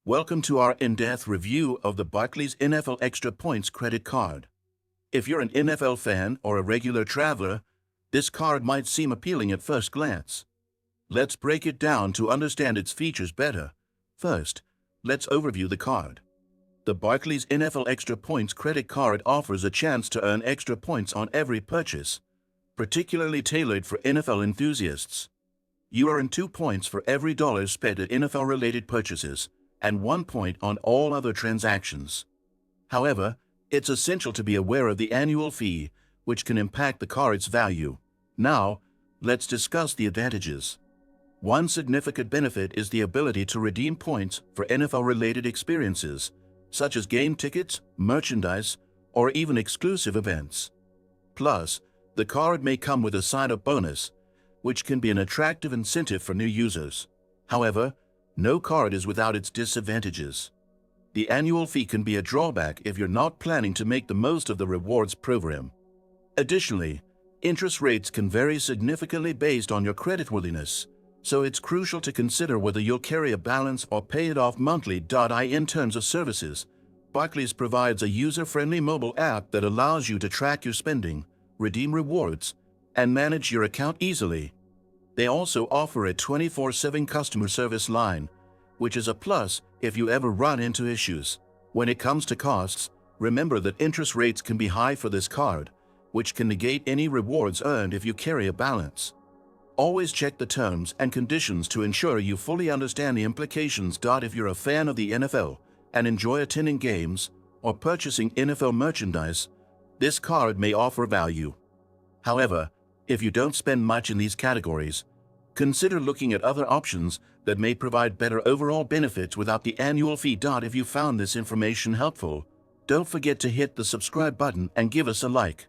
Welcome to our in-depth review of the Barclays NFL Extra Points credit card. If you're an NFL fan or a regular traveler, this card might seem appealing at first glance. Let's break it down to understand its features better. First, let's overview the card. The Barclays NFL Extra Points credit card offers a chance to earn extra points on every purchase, particularly tailored for NFL enthusiasts. You earn 2 points for every dollar spent at NFL-related purchases, and 1 point on all other transactions. However, it's essential to be aware of the annual fee, which can impact the card's value. Now, let's discuss the advantages. One significant benefit is the ability to redeem points for NFL-related experiences, such as game tickets, merchandise, or even exclusive events. Plus, the card may come with a sign-up bonus, which can be an attractive incentive for new users. However, no card is without its disadvantages. The annual fee can be a drawback if you're not planning to make the most of the rewards program. Additionally, interest rates can vary significantly based on your creditworthiness, so it's crucial to consider whether you'll carry a balance or pay it off monthly. In terms of services, Barclays provides a user-friendly mobile app that allows you to track your spending, redeem rewards, and manage your account easily. They also offer a 24/7 customer service line, which is a plus if you ever run into issues. When it comes to costs, remember that interest rates can be high for this card, which can negate any rewards earned if you carry a balance. Always check the terms and conditions to ensure you fully understand the implications. If you're a fan of the NFL and enjoy attending games or purchasing NFL merchandise, this card may offer value. However, if you don't spend much in these categories, consider looking at other options that may provide better overall benefits without the annual fee. If you found this information helpful, don't forget to hit the subscribe button and give us a like.